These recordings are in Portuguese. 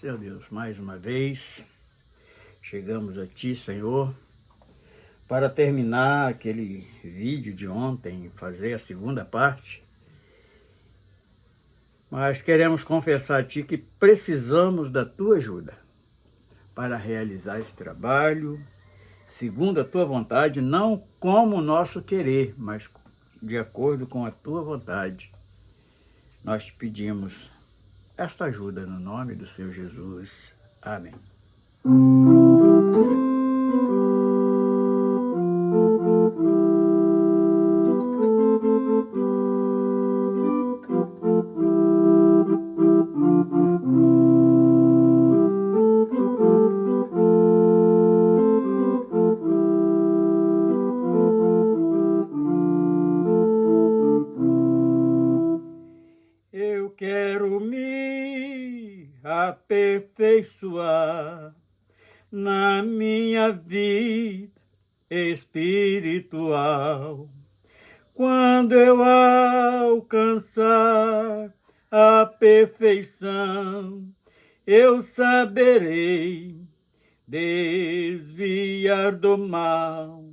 Senhor Deus, mais uma vez chegamos a Ti, Senhor, para terminar aquele vídeo de ontem, fazer a segunda parte. Mas queremos confessar a Ti que precisamos da Tua ajuda para realizar esse trabalho, segundo a Tua vontade, não como o nosso querer, mas de acordo com a Tua vontade. Nós te pedimos esta ajuda no nome do Senhor Jesus. Amém. Eu quero me aperfeiçoar na minha vida espiritual. Quando eu alcançar a perfeição, eu saberei desviar do mal.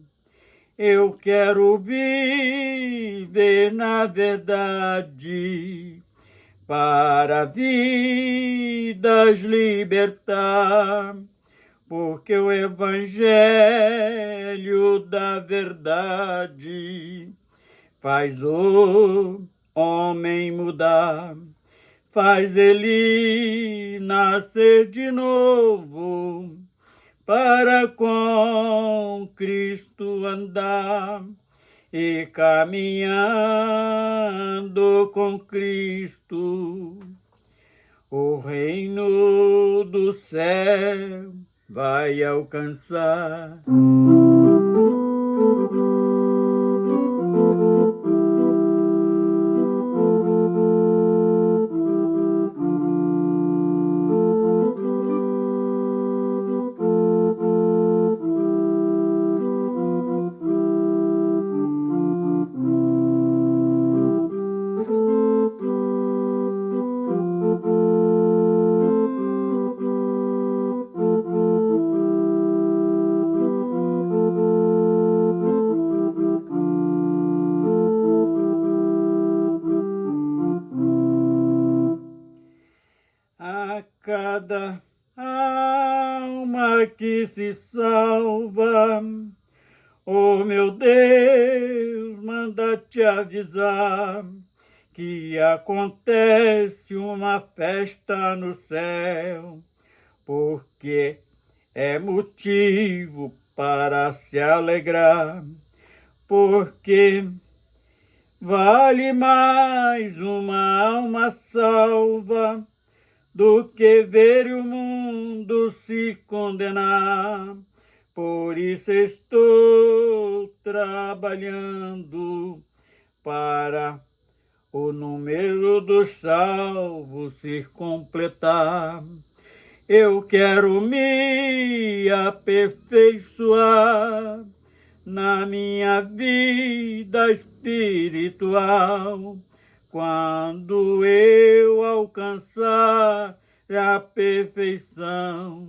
Eu quero viver na verdade, para vidas libertar, porque o Evangelho da verdade faz o homem mudar, faz ele nascer de novo, para com Cristo andar. E caminhando com Cristo, o reino do céu vai alcançar. A cada alma que se salva, oh meu Deus, manda te avisar que acontece uma festa no céu, porque é motivo para se alegrar, porque vale mais uma alma salva do que ver o mundo se condenar. Por isso estou trabalhando para o número dos salvos se completar. Eu quero me aperfeiçoar na minha vida espiritual. Quando eu alcançar a perfeição,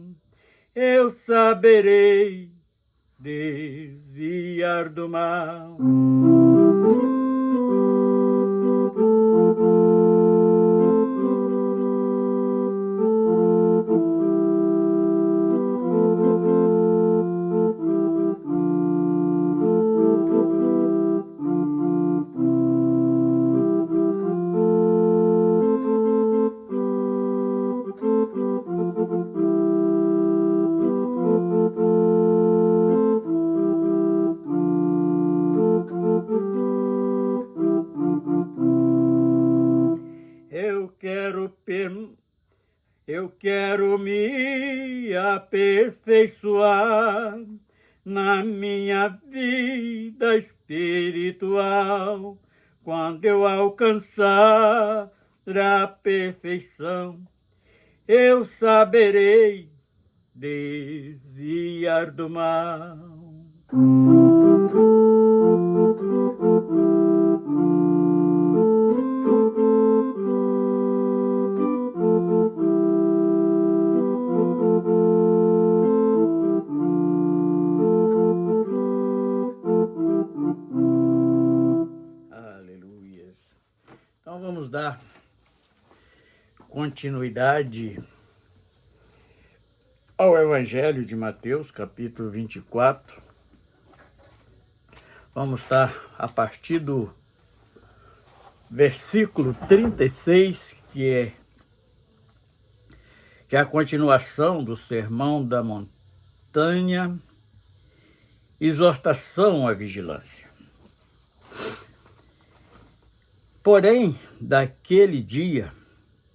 eu saberei desviar do mal. Eu quero me aperfeiçoar na minha vida espiritual. Quando eu alcançar a perfeição, eu saberei desviar do mal. continuidade ao Evangelho de Mateus, capítulo 24. Vamos estar a partir do versículo 36, que é a continuação do Sermão da Montanha, exortação à vigilância. Porém, daquele dia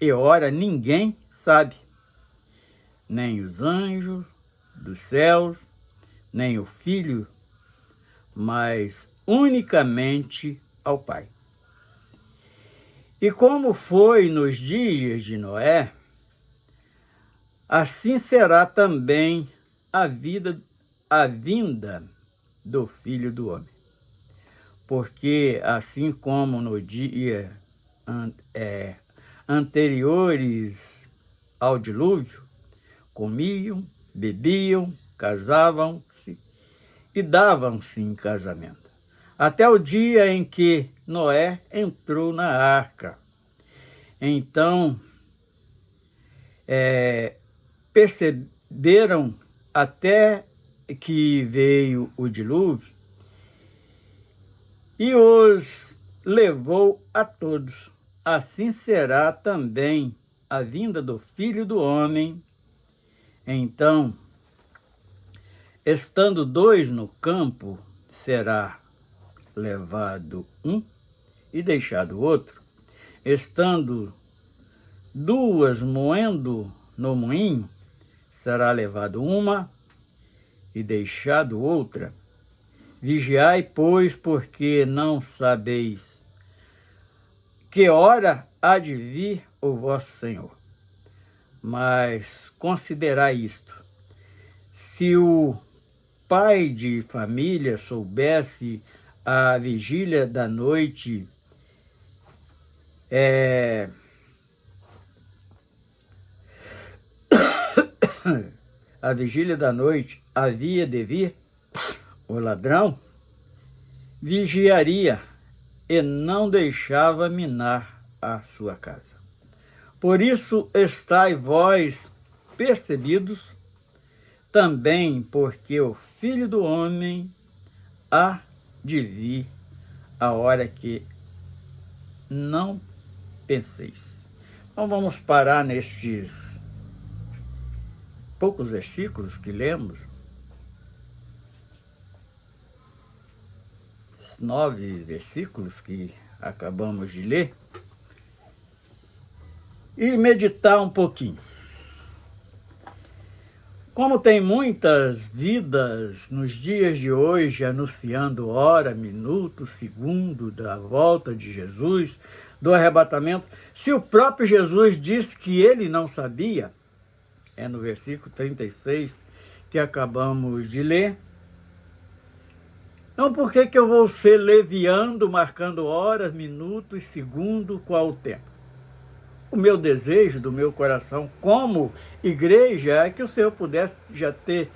e hora ninguém sabe, nem os anjos dos céus, nem o Filho, mas unicamente ao Pai. E como foi nos dias de Noé, assim será também a vinda do Filho do Homem. Porque assim como no dia anteriores ao dilúvio, comiam, bebiam, casavam-se e davam-se em casamento, até o dia em que Noé entrou na arca. Então, perceberam até que veio o dilúvio e os levou a todos. Assim será também a vinda do Filho do Homem. Então, estando dois no campo, será levado um e deixado o outro. Estando duas moendo no moinho, será levado uma e deixado outra. Vigiai, pois, porque não sabeis que hora há de vir o vosso Senhor. Mas considerai isto: se o pai de família soubesse a vigília da noite havia de vir o ladrão, vigiaria e não deixava minar a sua casa. Por isso estai vós percebidos também, porque o Filho do Homem há de vir a hora que não penseis. Então vamos parar nestes poucos versículos que lemos, 9 versículos que acabamos de ler, e meditar um pouquinho. Como tem muitas vidas nos dias de hoje anunciando hora, minuto, segundo da volta de Jesus, do arrebatamento, se o próprio Jesus disse que ele não sabia, é no versículo 36 que acabamos de ler, então por que eu vou ser leviando, marcando horas, minutos, segundo, qual o tempo? O meu desejo do meu coração como igreja é que o Senhor pudesse já ter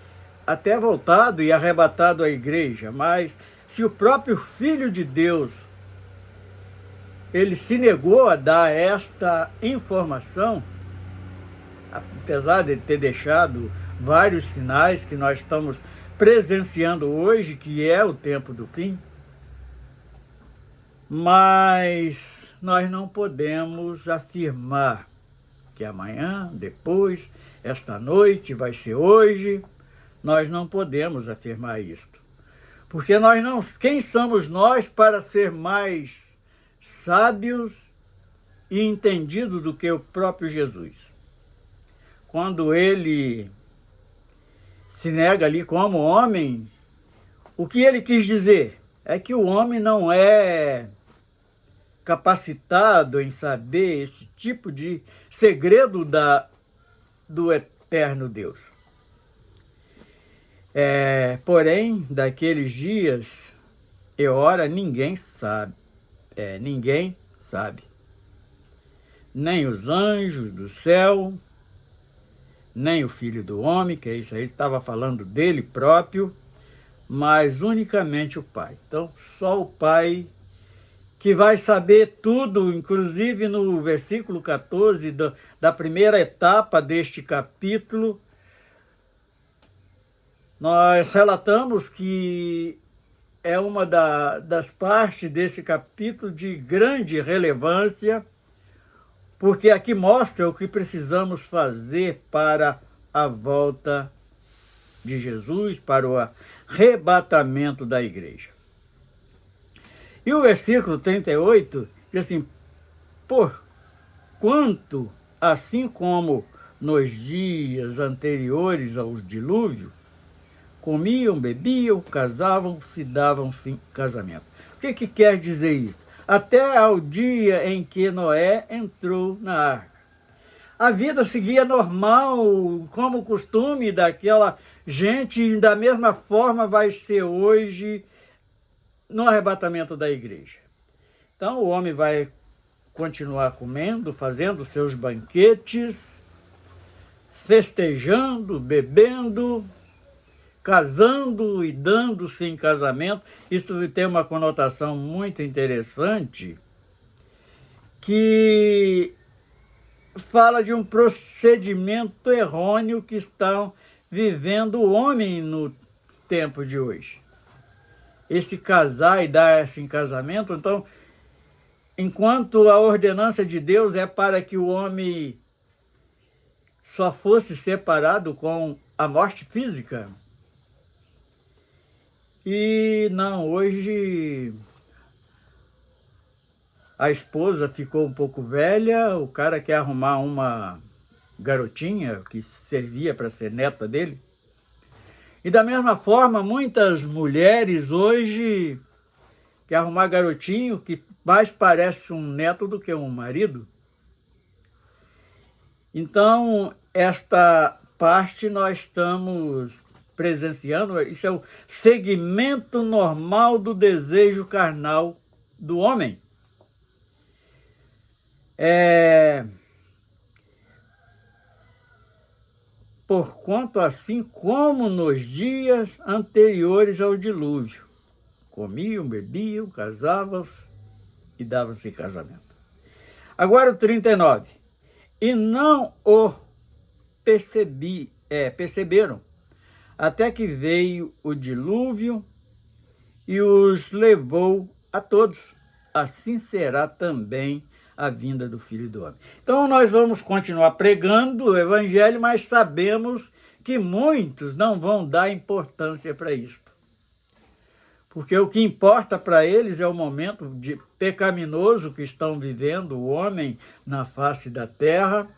até voltado e arrebatado a igreja, mas se o próprio Filho de Deus, ele se negou a dar esta informação, apesar de ter deixado vários sinais que nós estamos presenciando hoje, que é o tempo do fim, mas nós não podemos afirmar que amanhã, depois, esta noite vai ser hoje. Nós não podemos afirmar isto. Porque nós não, quem somos nós para ser mais sábios e entendidos do que o próprio Jesus? Quando ele se nega ali como homem, o que ele quis dizer é que o homem não é capacitado em saber esse tipo de segredo do eterno Deus. Porém, daqueles dias e hora ninguém sabe. Ninguém sabe. Nem os anjos do céu, nem o Filho do Homem, que é isso aí, estava falando dele próprio, mas unicamente o Pai. Então, só o Pai que vai saber tudo, inclusive no versículo 14 da primeira etapa deste capítulo, nós relatamos que é uma das partes desse capítulo de grande relevância, porque aqui mostra o que precisamos fazer para a volta de Jesus, para o arrebatamento da igreja. E o versículo 38 diz assim: porquanto, assim como nos dias anteriores ao dilúvio, comiam, bebiam, casavam-se, davam-se em casamento. O que quer dizer isso? Até ao dia em que Noé entrou na arca. A vida seguia normal, como o costume daquela gente, e da mesma forma vai ser hoje no arrebatamento da igreja. Então o homem vai continuar comendo, fazendo seus banquetes, festejando, bebendo, casando e dando-se em casamento. Isso tem uma conotação muito interessante, que fala de um procedimento errôneo que estão vivendo o homem no tempo de hoje. Esse casar e dar-se em casamento, então, enquanto a ordenança de Deus é para que o homem só fosse separado com a morte física, e não, hoje a esposa ficou um pouco velha, o cara quer arrumar uma garotinha que servia para ser neta dele. E da mesma forma, muitas mulheres hoje querem arrumar garotinho que mais parece um neto do que um marido. Então, esta parte nós estamos presenciando, isso é o segmento normal do desejo carnal do homem. Porquanto, assim como nos dias anteriores ao dilúvio, comiam, bebiam, casavam-se e davam-se em casamento. Agora o 39. E não o perceberam, até que veio o dilúvio e os levou a todos. Assim será também a vinda do Filho do Homem. Então nós vamos continuar pregando o Evangelho, mas sabemos que muitos não vão dar importância para isto. Porque o que importa para eles é o momento de pecaminoso que estão vivendo o homem na face da terra.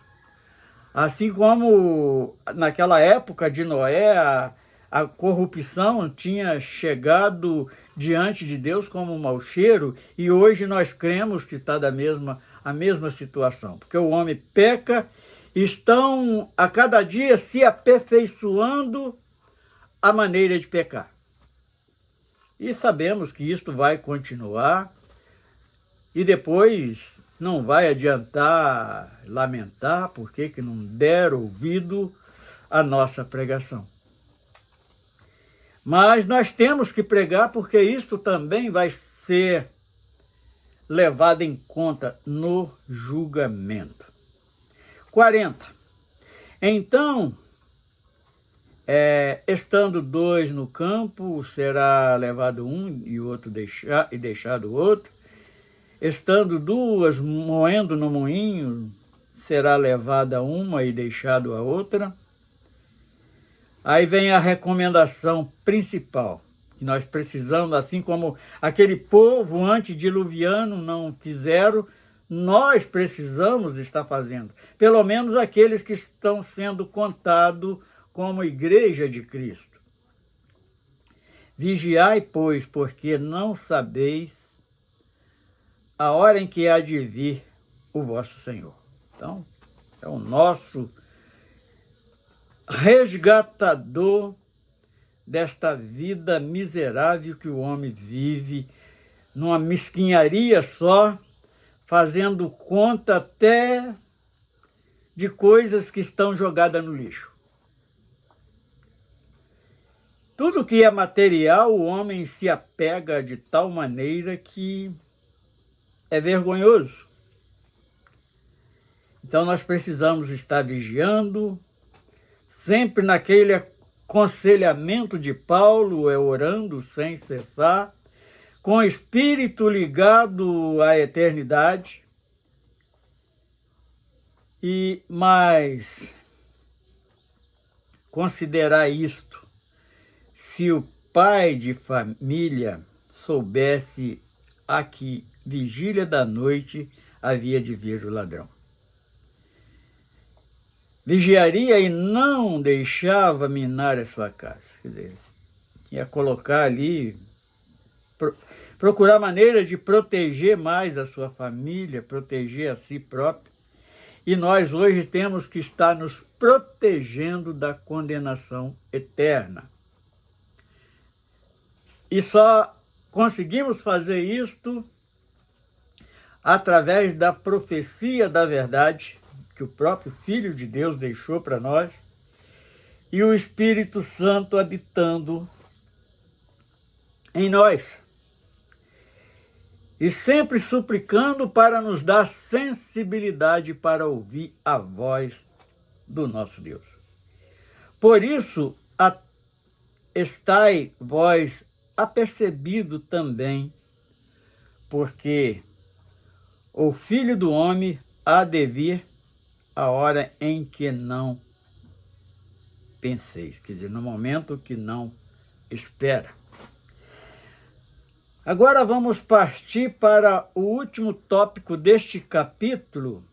Assim como naquela época de Noé, a corrupção tinha chegado diante de Deus como um mau cheiro, e hoje nós cremos que está a mesma situação, porque o homem peca, estão a cada dia se aperfeiçoando a maneira de pecar. E sabemos que isto vai continuar, e depois não vai adiantar lamentar porque que não deram ouvido à nossa pregação. Mas nós temos que pregar, porque isto também vai ser levado em conta no julgamento. 40. Então, estando dois no campo, será levado um e outro deixado o outro. Estando duas moendo no moinho, será levada uma e deixado a outra. Aí vem a recomendação principal, que nós precisamos, assim como aquele povo antediluviano não fizeram, nós precisamos estar fazendo. Pelo menos aqueles que estão sendo contados como igreja de Cristo. Vigiai, pois, porque não sabeis a hora em que há de vir o vosso Senhor. Então, é o nosso resgatador desta vida miserável que o homem vive, numa mesquinharia só, fazendo conta até de coisas que estão jogadas no lixo. Tudo que é material, o homem se apega de tal maneira que é vergonhoso. Então nós precisamos estar vigiando, sempre naquele aconselhamento de Paulo, orando sem cessar, com o espírito ligado à eternidade. E mais, considerar isto, se o pai de família soubesse a que vigília da noite havia de vir o ladrão. Vigiaria e não deixava minar a sua casa. Quer dizer, ia colocar ali, procurar maneira de proteger mais a sua família, proteger a si próprio. E nós hoje temos que estar nos protegendo da condenação eterna. E só conseguimos fazer isto através da profecia da verdade que o próprio Filho de Deus deixou para nós e o Espírito Santo habitando em nós. E sempre suplicando para nos dar sensibilidade para ouvir a voz do nosso Deus. Por isso, estai vós apercebido também, porque o Filho do Homem há de vir a hora em que não penseis, quer dizer, no momento que não espera. Agora vamos partir para o último tópico deste capítulo,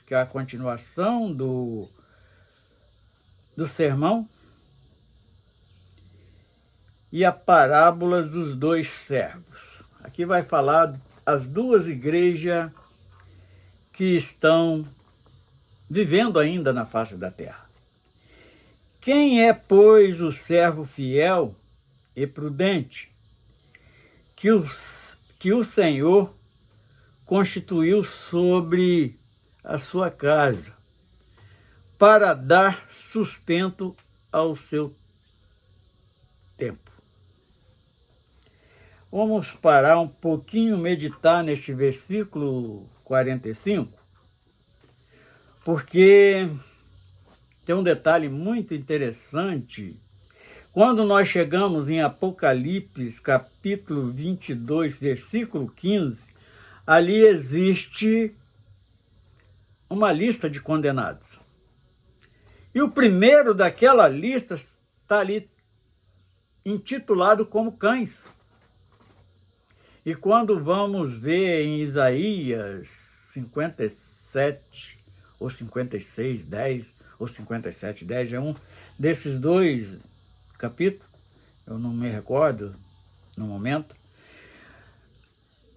que é a continuação do sermão, e a parábola dos dois servos. Aqui vai falar as duas igrejas que estão vivendo ainda na face da terra. Quem é, pois, o servo fiel e prudente que o Senhor constituiu sobre a sua casa para dar sustento ao seu tempo? Vamos parar um pouquinho, meditar neste versículo 45, porque tem um detalhe muito interessante. Quando nós chegamos em Apocalipse, capítulo 22, versículo 15, ali existe uma lista de condenados. E o primeiro daquela lista está ali intitulado como cães. E quando vamos ver em Isaías 57 ou 56, 10 ou 57, 10, é um desses dois capítulos, eu não me recordo no momento,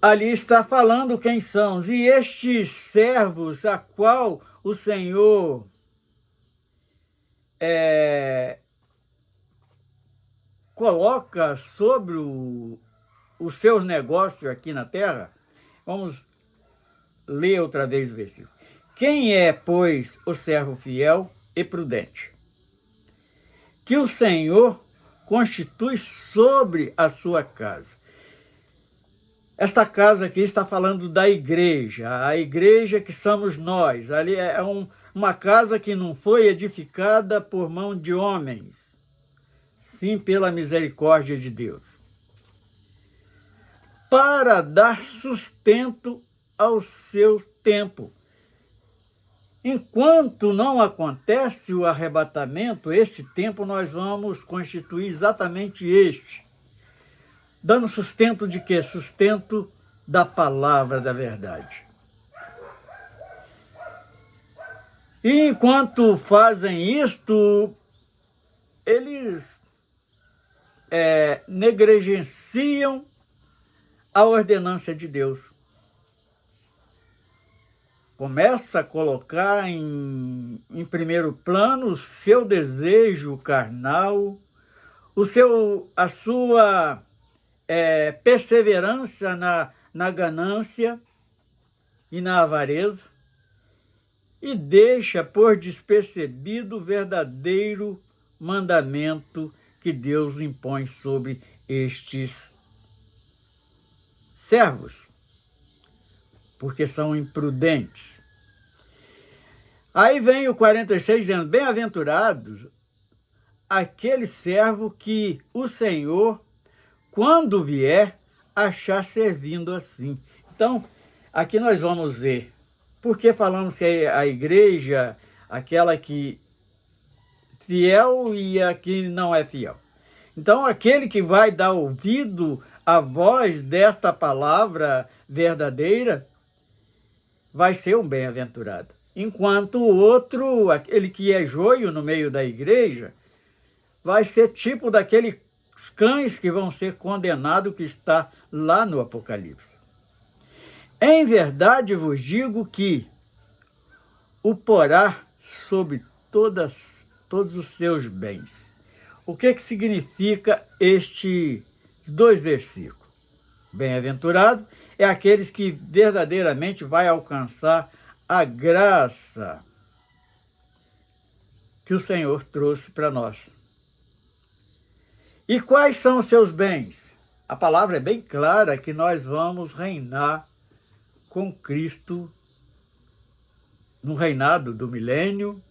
ali está falando quem são. E estes servos a qual o Senhor coloca sobre os seus negócios aqui na terra, vamos ler outra vez o versículo. Quem é, pois, o servo fiel e prudente, que o Senhor constitui sobre a sua casa? Esta casa aqui está falando da igreja, a igreja que somos nós. Ali é uma casa que não foi edificada por mão de homens, sim pela misericórdia de Deus, para dar sustento ao seu tempo. Enquanto não acontece o arrebatamento, esse tempo nós vamos constituir exatamente este. Dando sustento de quê? Sustento da palavra da verdade. E enquanto fazem isto, eles negligenciam a ordenança de Deus. Começa a colocar em primeiro plano o seu desejo carnal, a sua perseverança na ganância e na avareza, e deixa por despercebido o verdadeiro mandamento que Deus impõe sobre estes servos. porque são imprudentes. Aí vem o 46 dizendo, bem-aventurados aquele servo que o Senhor, quando vier, achar servindo assim. Então, aqui nós vamos ver, porque falamos que a igreja, aquela que fiel e a que não é fiel. Então, aquele que vai dar ouvido à voz desta palavra verdadeira, vai ser um bem-aventurado. Enquanto o outro, aquele que é joio no meio da igreja, vai ser tipo daqueles cães que vão ser condenados, que está lá no Apocalipse. Em verdade vos digo que o porá sobre todos os seus bens. O que significa estes 2 versículos? Bem-aventurado é aqueles que verdadeiramente vai alcançar a graça que o Senhor trouxe para nós. E quais são os seus bens? A palavra é bem clara que nós vamos reinar com Cristo no reinado do milênio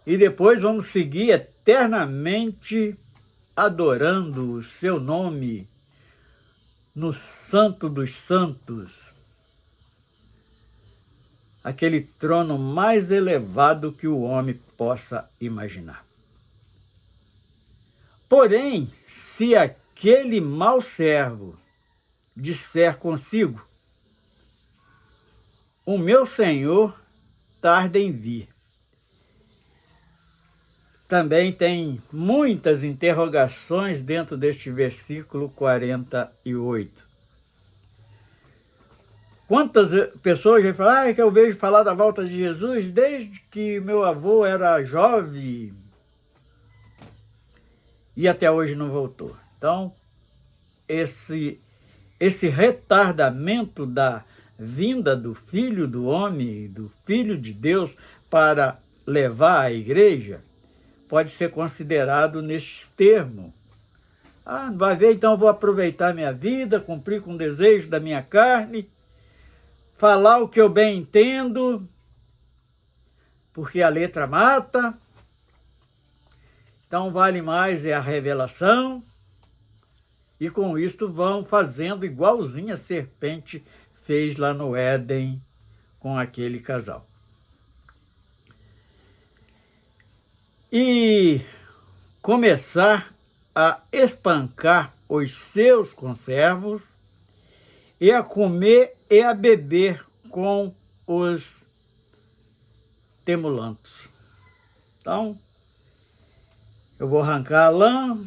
e depois vamos seguir eternamente adorando o seu nome no Santo dos Santos, aquele trono mais elevado que o homem possa imaginar. Porém, se aquele mau servo disser consigo, o meu Senhor tarda em vir. Também tem muitas interrogações dentro deste versículo 48. Quantas pessoas já falam, que eu vejo falar da volta de Jesus desde que meu avô era jovem e até hoje não voltou. Então, esse retardamento da vinda do Filho do Homem, do Filho de Deus, para levar a igreja, pode ser considerado nestes termos. Vai ver, então eu vou aproveitar minha vida, cumprir com o desejo da minha carne, falar o que eu bem entendo, porque a letra mata. Então vale mais é a revelação, e com isto vão fazendo igualzinho a serpente fez lá no Éden com aquele casal. E começar a espancar os seus conservos e a comer e a beber com os temulantos. Então, eu vou arrancar a lã,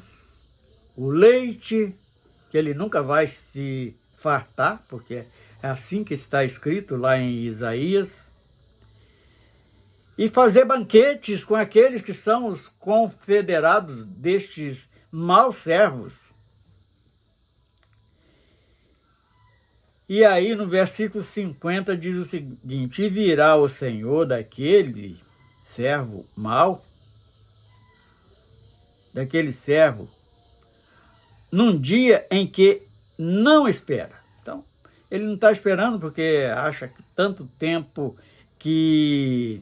o leite, que ele nunca vai se fartar, porque é assim que está escrito lá em Isaías, e fazer banquetes com aqueles que são os confederados destes maus servos. E aí no versículo 50 diz o seguinte, e virá o Senhor daquele servo mau, daquele servo, num dia em que não espera. Então, ele não está esperando porque acha que tanto tempo que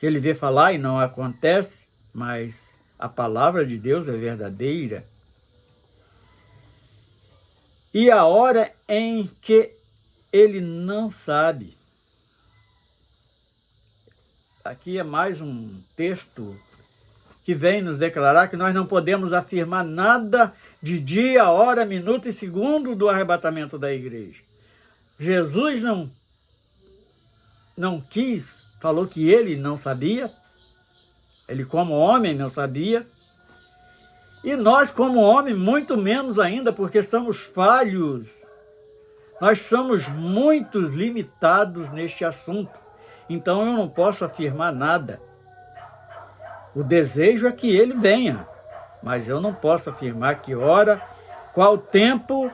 ele vê falar e não acontece, mas a palavra de Deus é verdadeira. E a hora em que ele não sabe. Aqui é mais um texto que vem nos declarar que nós não podemos afirmar nada de dia, hora, minuto e segundo do arrebatamento da igreja. Jesus não quis, falou que ele não sabia, ele como homem não sabia, e nós como homem muito menos ainda, porque somos falhos, nós somos muito limitados neste assunto, então eu não posso afirmar nada. O desejo é que ele venha, mas eu não posso afirmar que hora, qual tempo.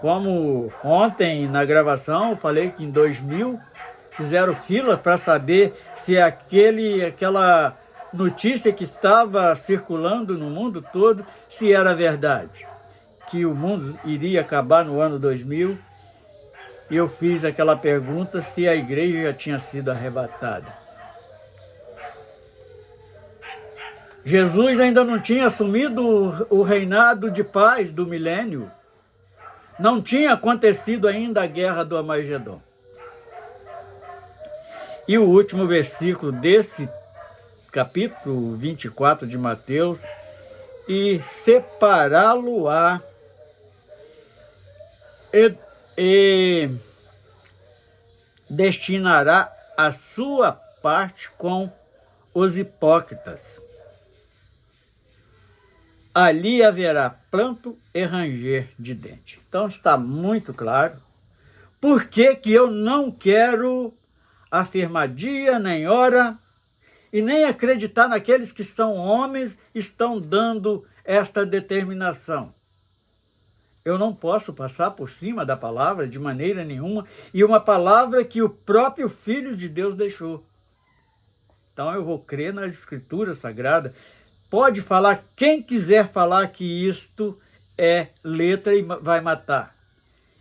Como ontem na gravação eu falei que em 2000 fizeram fila para saber se aquela notícia que estava circulando no mundo todo, se era verdade, que o mundo iria acabar no ano 2000, eu fiz aquela pergunta se a igreja já tinha sido arrebatada. Jesus ainda não tinha assumido o reinado de paz do milênio. Não tinha acontecido ainda a guerra do Armagedon. E o último versículo desse capítulo 24 de Mateus: e separá-lo-á e destinará a sua parte com os hipócritas. Ali haverá pranto e ranger de dente. Então está muito claro por que eu não quero afirmar dia nem hora e nem acreditar naqueles que são homens estão dando esta determinação. Eu não posso passar por cima da palavra de maneira nenhuma, e uma palavra que o próprio Filho de Deus deixou. Então eu vou crer nas Escrituras Sagradas. Pode falar quem quiser falar que isto é letra e vai matar.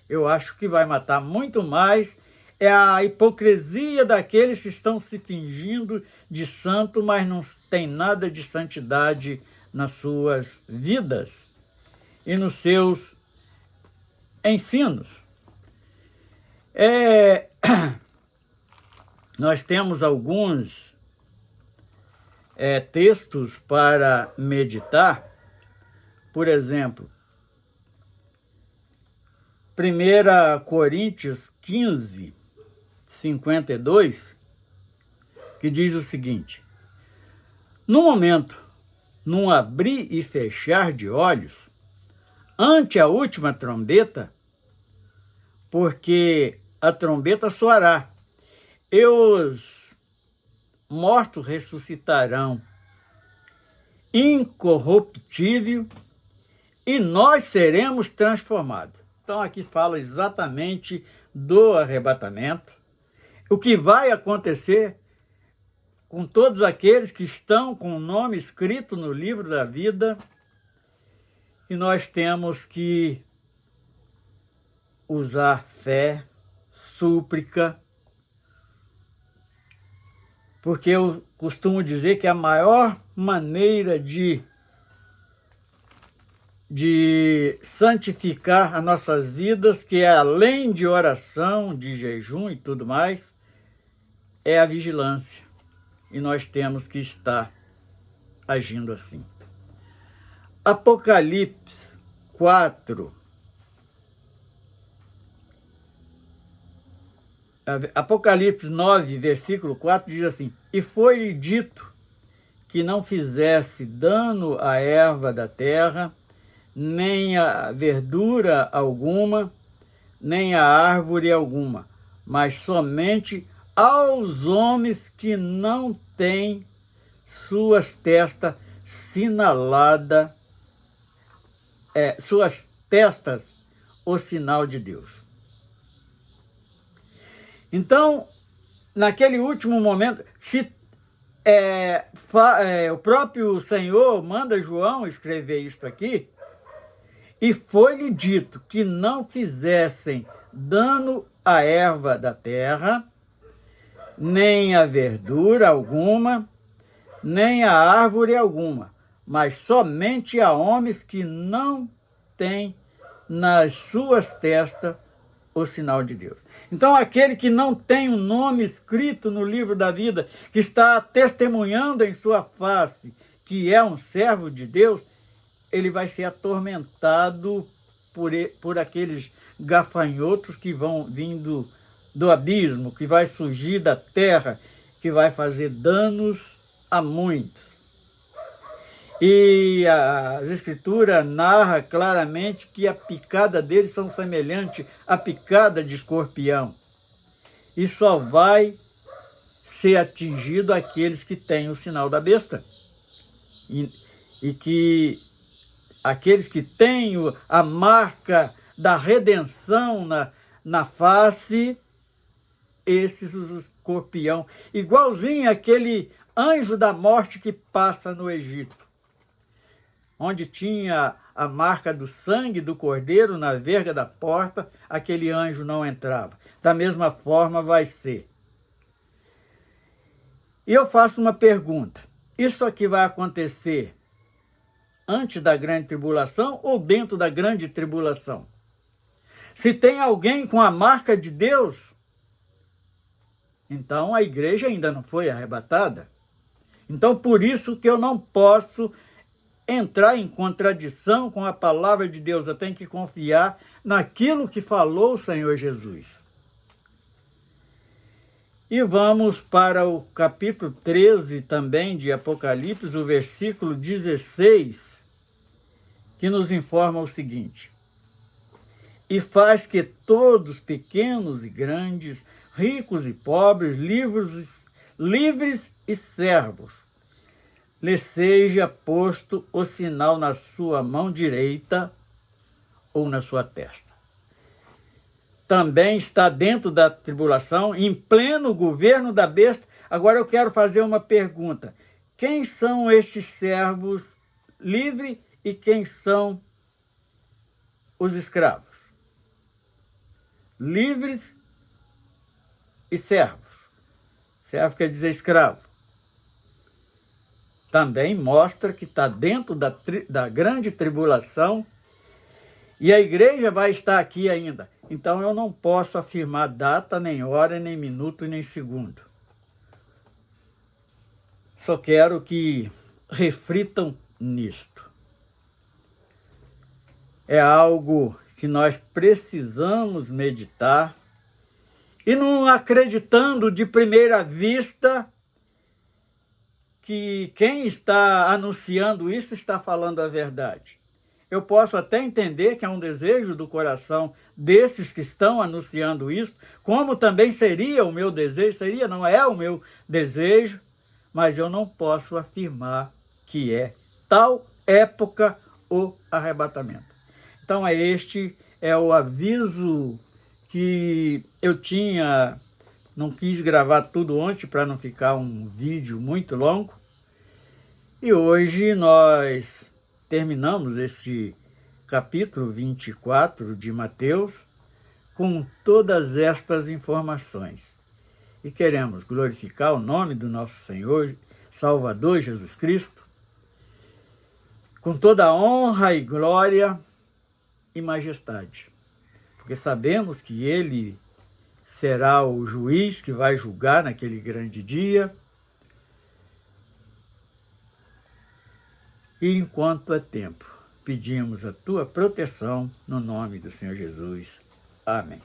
Eu acho que vai matar muito mais é a hipocrisia daqueles que estão se fingindo de santo, mas não tem nada de santidade nas suas vidas e nos seus ensinos. Nós temos alguns textos para meditar. Por exemplo, 1 Coríntios 15, 52, que diz o seguinte: no momento, num abrir e fechar de olhos, ante a última trombeta, porque a trombeta soará, e os mortos ressuscitarão incorruptível, e nós seremos transformados. Então aqui fala exatamente do arrebatamento, o que vai acontecer com todos aqueles que estão com o nome escrito no livro da vida, e nós temos que usar fé, súplica, porque eu costumo dizer que a maior maneira de santificar as nossas vidas, que é além de oração, de jejum e tudo mais, é a vigilância. E nós temos que estar agindo assim. Apocalipse 4. Apocalipse 9, versículo 4 diz assim: e foi-lhe dito que não fizesse dano à erva da terra, nem a verdura alguma, nem a árvore alguma, mas somente aos homens que não têm suas testas sinaladas, suas testas o sinal de Deus. Então, naquele último momento, o próprio Senhor manda João escrever isto aqui, e foi-lhe dito que não fizessem dano à erva da terra, nem a verdura alguma, nem a árvore alguma, mas somente a homens que não têm nas suas testas o sinal de Deus. Então, aquele que não tem um nome escrito no livro da vida, que está testemunhando em sua face que é um servo de Deus, ele vai ser atormentado por aqueles gafanhotos que vão vindo do abismo, que vai surgir da terra, que vai fazer danos a muitos. E as Escrituras narram claramente que a picada deles são semelhante à picada de escorpião. E só vai ser atingido aqueles que têm o sinal da besta. E que aqueles que têm a marca da redenção na face, esses o escorpião, igualzinho aquele anjo da morte que passa no Egito, onde tinha a marca do sangue do Cordeiro na verga da porta, aquele anjo não entrava. Da mesma forma vai ser. E eu faço uma pergunta. Isso aqui vai acontecer antes da grande tribulação ou dentro da grande tribulação? Se tem alguém com a marca de Deus, então a igreja ainda não foi arrebatada. Então por isso que eu não posso entrar em contradição com a palavra de Deus. Eu tenho que confiar naquilo que falou o Senhor Jesus. E vamos para o capítulo 13 também de Apocalipse, o versículo 16, que nos informa o seguinte: e faz que todos, pequenos e grandes, ricos e pobres, livres e servos, lhe seja posto o sinal na sua mão direita ou na sua testa. Também está dentro da tribulação, em pleno governo da besta. Agora eu quero fazer uma pergunta. Quem são estes servos livres e quem são os escravos? Livres e servos. Servo quer dizer escravo. Também mostra que está dentro da grande tribulação e a igreja vai estar aqui ainda. Então eu não posso afirmar data, nem hora, nem minuto, nem segundo. Só quero que reflitam nisto. É algo que nós precisamos meditar e não acreditando de primeira vista que quem está anunciando isso está falando a verdade. Eu posso até entender que é um desejo do coração desses que estão anunciando isso, como também seria o meu desejo, não é o meu desejo, mas eu não posso afirmar que é tal época o arrebatamento. Então este é o aviso que eu tinha, não quis gravar tudo ontem para não ficar um vídeo muito longo, e hoje nós terminamos este capítulo 24 de Mateus com todas estas informações. E queremos glorificar o nome do nosso Senhor, Salvador Jesus Cristo, com toda a honra e glória e majestade. Porque sabemos que Ele será o juiz que vai julgar naquele grande dia. E enquanto é tempo, pedimos a tua proteção no nome do Senhor Jesus. Amém.